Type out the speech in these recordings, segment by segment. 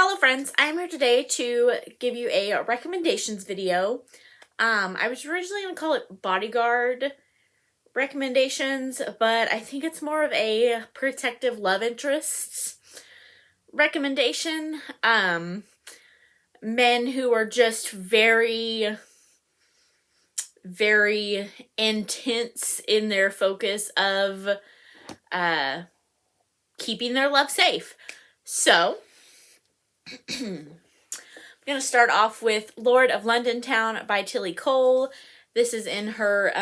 Hello friends, I'm here today to give you a recommendations video. I was originally going to call it bodyguard recommendations, but I think it's more of a protective love interests recommendation. Men who are just very, very intense in their focus of keeping their love safe. So, I'm going to start off with Lord of London Town by Tilly Cole. This is in her,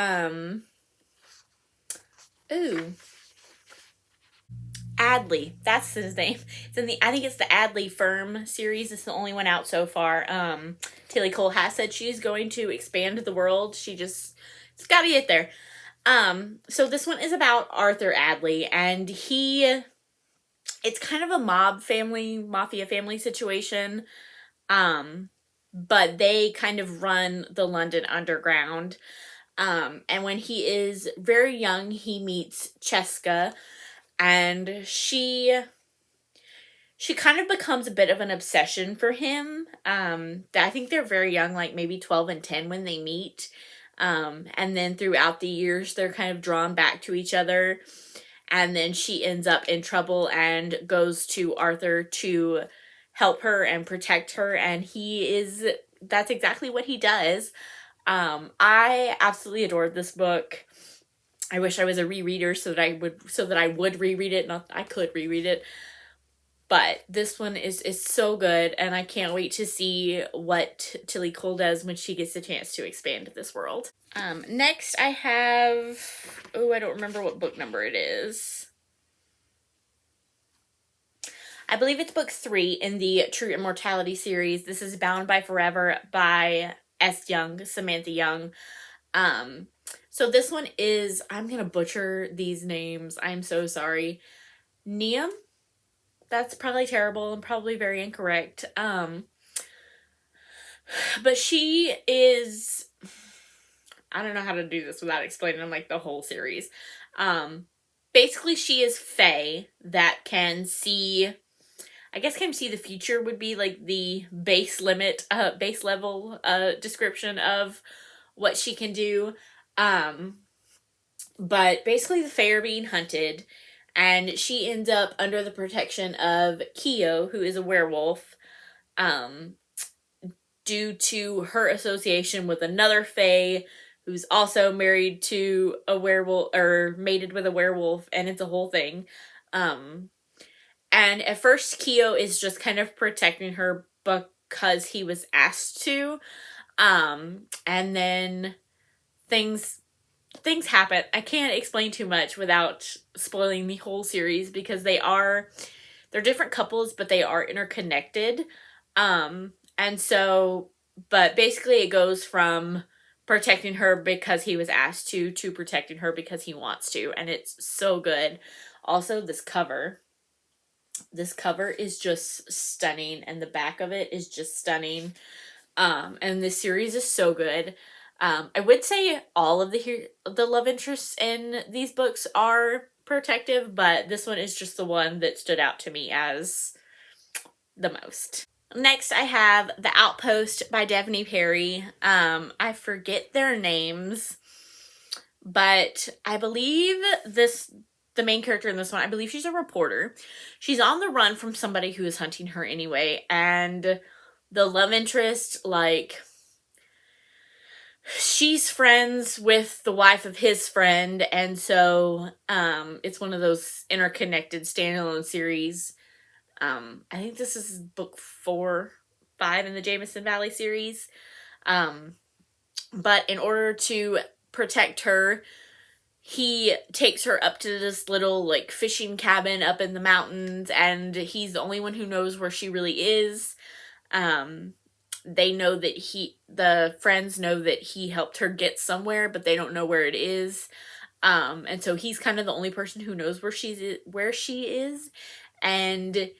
Adley. That's his name. It's in I think it's the Adley Firm series. It's the only one out so far. Tilly Cole has said she's going to expand the world. It's got to get there. So this one is about Arthur Adley, and it's kind of a mafia family situation. But they kind of run the London Underground. And when he is very young, he meets Cheska, and she kind of becomes a bit of an obsession for him. I think they're very young, like maybe 12 and 10 when they meet. And then throughout the years, they're kind of drawn back to each other. And then she ends up in trouble and goes to Arthur to help her and protect her, and that's exactly what he does. I absolutely adored this book. I wish I was a rereader so that I would reread it. Not I could reread it. But this one is so good, and I can't wait to see what Tilly Cole does when she gets the chance to expand this world. Next I have, I don't remember what book number it is. I believe it's book 3 in the True Immortality series. This is Bound by Forever by Samantha Young. So this one is, I'm going to butcher these names. I'm so sorry. Neum? That's probably terrible and probably very incorrect. But she is, I don't know how to do this without explaining like the whole series. Basically she is fae that can see the future would be like the base level description of what she can do. But basically the fae are being hunted, and she ends up under the protection of Keo, who is a werewolf, due to her association with another fae who's also married to a werewolf, or mated with a werewolf, and it's a whole thing. And at first, Keo is just kind of protecting her because he was asked to. And then things happen. I can't explain too much without spoiling the whole series, because they're different couples, but they are interconnected. And so, but basically it goes from protecting her because he was asked to protecting her because he wants to. And it's so good. Also, this cover is just stunning, and the back of it is just stunning. And this series is so good. I would say all of the love interests in these books are protective, but this one is just the one that stood out to me as the most. Next, I have The Outpost by Daphne Perry. I forget their names, but I believe the main character in this one, I believe she's a reporter. She's on the run from somebody who is hunting her anyway, and the love interest, like, she's friends with the wife of his friend, and so it's one of those interconnected standalone series. I think this is book 4, 5 in the Jameson Valley series. But in order to protect her, he takes her up to this little like fishing cabin up in the mountains, and he's the only one who knows where she really is. They know that the friends know that he helped her get somewhere, but they don't know where it is. And so he's kind of the only person who knows where she is, and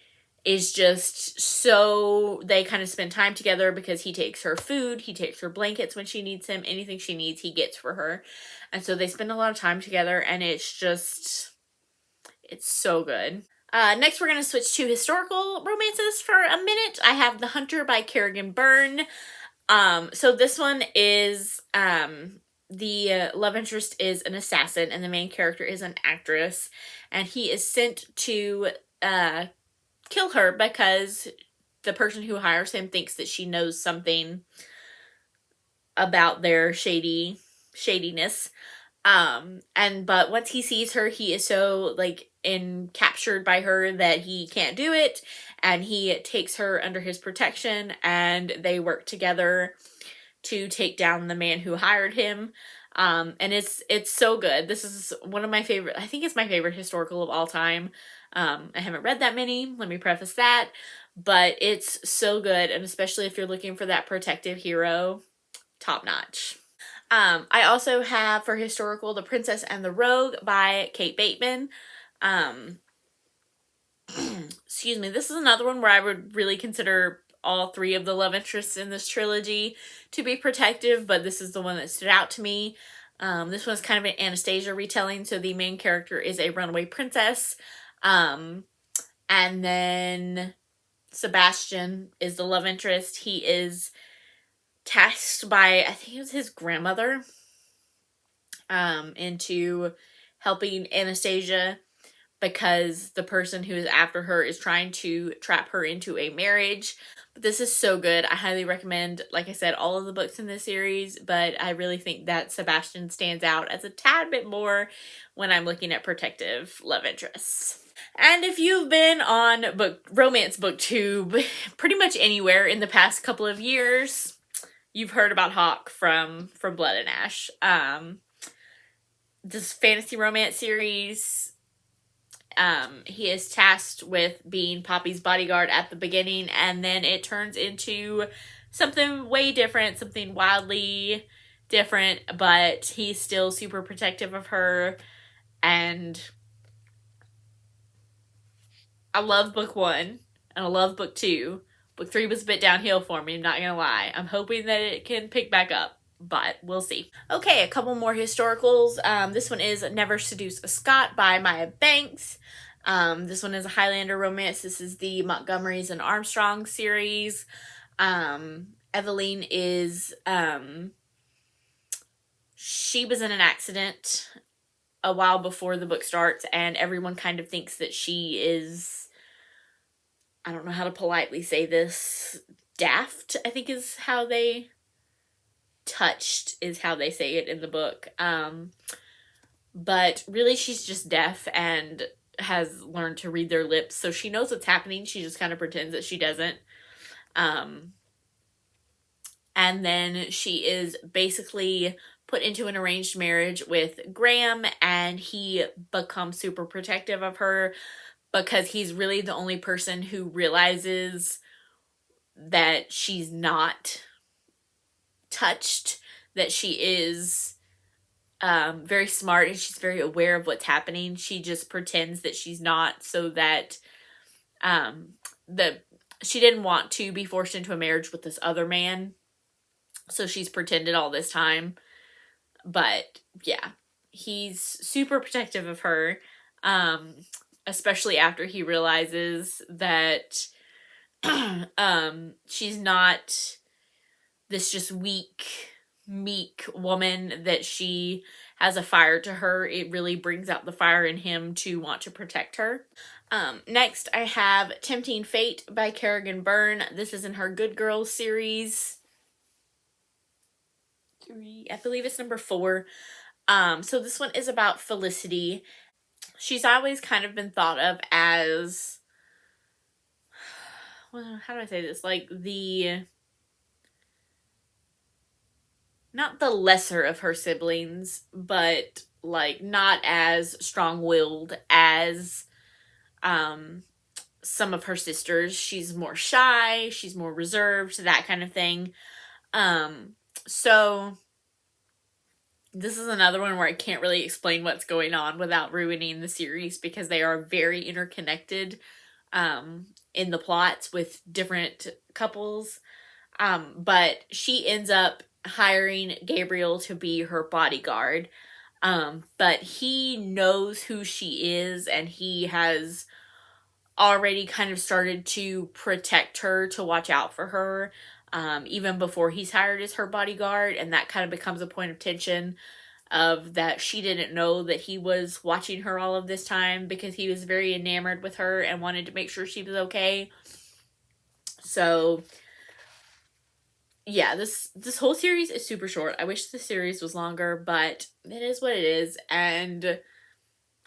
is just so, they kind of spend time together because he takes her food, he takes her blankets when she needs him, anything she needs he gets for her. And so they spend a lot of time together, and it's so good. Next, we're going to switch to historical romances for a minute. I have The Hunter by Kerrigan Byrne. So this one is, the love interest is an assassin and the main character is an actress, and he is sent to kill her because the person who hires him thinks that she knows something about their shadiness. But once he sees her, he is so captured by her that he can't do it, and he takes her under his protection, and they work together to take down the man who hired him. And it's so good. This is one of my favorite, I think it's my favorite historical of all time. I haven't read that many, let me preface that, but it's so good, and especially if you're looking for that protective hero, top notch. I also have for historical The Princess and the Rogue by Kate Bateman. Excuse me, this is another one where I would really consider all three of the love interests in this trilogy to be protective, but this is the one that stood out to me. This one's kind of an Anastasia retelling, so the main character is a runaway princess. And then Sebastian is the love interest. He is tasked by, I think it was his grandmother, into helping Anastasia because the person who is after her is trying to trap her into a marriage. But this is so good. I highly recommend, like I said, all of the books in this series, but I really think that Sebastian stands out as a tad bit more when I'm looking at protective love interests. And if you've been on romance booktube pretty much anywhere in the past couple of years, you've heard about Hawk from Blood and Ash. This fantasy romance series, he is tasked with being Poppy's bodyguard at the beginning, and then it turns into something way different, something wildly different, but he's still super protective of her, and I love book 1, and I love book 2. Book 3 was a bit downhill for me, I'm not gonna lie. I'm hoping that it can pick back up, but we'll see. Okay, a couple more historicals. This one is Never Seduce a Scot by Maya Banks. This one is a Highlander romance. This is the Montgomerys and Armstrong series. Eveline is, she was in an accident a while before the book starts, and everyone kind of thinks that she is, I don't know how to politely say this, daft, I think is how they, touched is how they say it in the book. But really she's just deaf and has learned to read their lips, so she knows what's happening, she just kind of pretends that she doesn't. And then she is basically put into an arranged marriage with Graham, and he becomes super protective of her because he's really the only person who realizes that she's not touched, that she is very smart and she's very aware of what's happening. She just pretends that she's not, so that she didn't want to be forced into a marriage with this other man, so she's pretended all this time. But yeah, he's super protective of her, especially after he realizes that she's not this just weak, meek woman, that she has a fire to her. It really brings out the fire in him to want to protect her. Next, I have Tempting Fate by Kerrigan Byrne. This is in her Good Girls series. I believe it's number 4. So this one is about Felicity. She's always kind of been thought of as, well, how do I say this? Like not the lesser of her siblings, but like not as strong-willed as some of her sisters. She's more shy, she's more reserved, that kind of thing. So this is another one where I can't really explain what's going on without ruining the series, because they are very interconnected in the plots with different couples. But she ends up hiring Gabriel to be her bodyguard. But he knows who she is, and he has already kind of started to protect her, to watch out for her, even before he's hired as her bodyguard, and that kind of becomes a point of tension of that she didn't know that he was watching her all of this time because he was very enamored with her and wanted to make sure she was okay. So yeah, this whole series is super short. I wish the series was longer, but it is what it is. And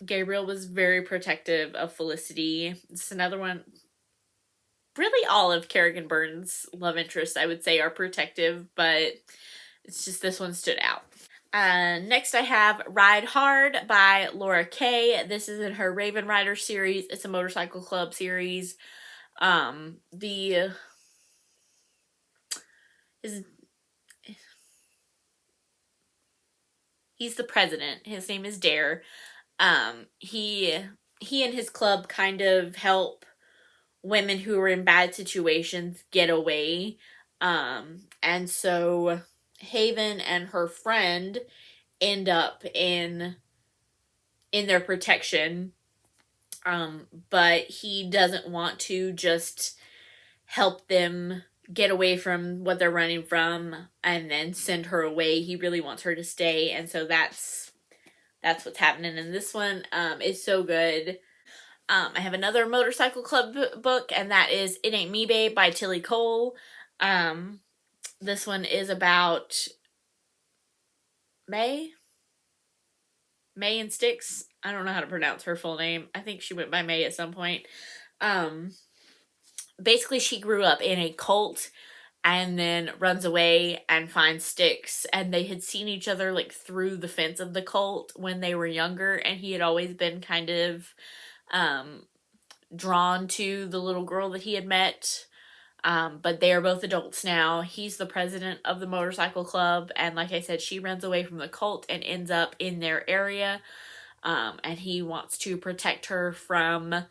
Gabriel was very protective of Felicity. It's another one. Really, all of Kerrigan Burns' love interests, I would say, are protective, but it's just this one stood out. Next I have Ride Hard by Laura Kay. This is in her Raven Rider series. It's a motorcycle club series. The he's the president. His name is Dare. He and his club kind of help women who are in bad situations get away. And so Haven and her friend end up in their protection. But he doesn't want to just help them get away from what they're running from and then send her away. He really wants her to stay, and so that's what's happening in this one. It's so good. I have another motorcycle club book, and that is Innate Me Babe by Tilly Cole. This one is about May and Styx. I don't know how to pronounce her full name. I think she went by May at some point. Basically, she grew up in a cult and then runs away and finds Styx, and they had seen each other like through the fence of the cult when they were younger, and he had always been kind of drawn to the little girl that he had met. But they are both adults now. He's the president of the motorcycle club, and like I said, she runs away from the cult and ends up in their area, and he wants to protect her from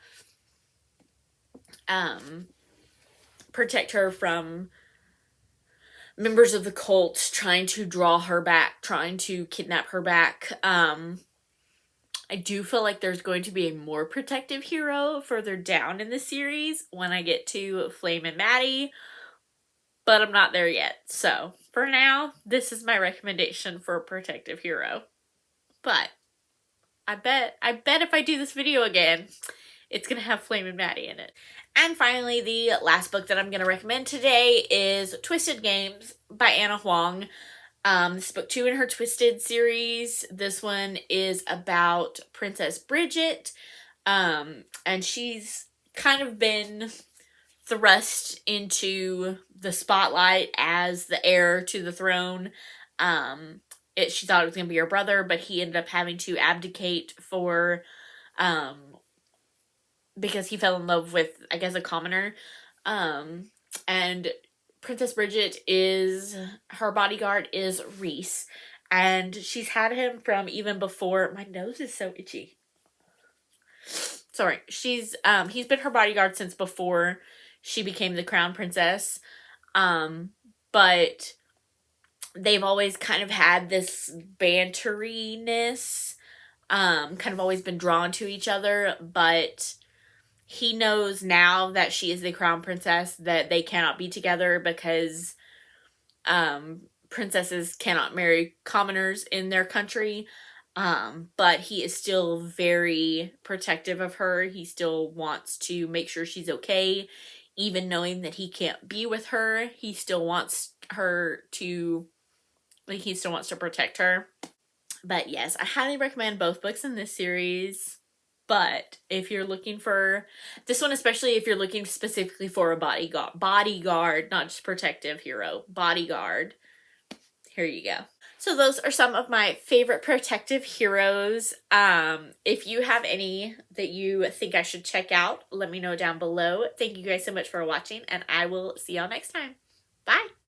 members of the cult trying to draw her back, trying to kidnap her back. I do feel like there's going to be a more protective hero further down in the series when I get to Flame and Maddie, but I'm not there yet. So for now, this is my recommendation for a protective hero. But I bet if I do this video again, it's gonna have Flame and Maddie in it. And finally, the last book that I'm gonna recommend today is Twisted Games by Anna Huang. This is book 2 in her Twisted series. This one is about Princess Bridget. And she's kind of been thrust into the spotlight as the heir to the throne. She thought it was going to be her brother, but he ended up having to abdicate because he fell in love with, I guess, a commoner. And Princess Bridget her bodyguard is Reese, and she's had him from even before. My nose is so itchy. Sorry. He's been her bodyguard since before she became the crown princess. But they've always kind of had this banteriness, kind of always been drawn to each other, but he knows now that she is the crown princess that they cannot be together because princesses cannot marry commoners in their country. But he is still very protective of her. He still wants to make sure she's okay, even knowing that he can't be with her. He still wants to protect her. But yes, I highly recommend both books in this series. But if you're looking for this one, especially if you're looking specifically for a bodyguard, not just protective hero, bodyguard, here you go. So those are some of my favorite protective heroes. If you have any that you think I should check out, let me know down below. Thank you guys so much for watching, and I will see y'all next time. Bye!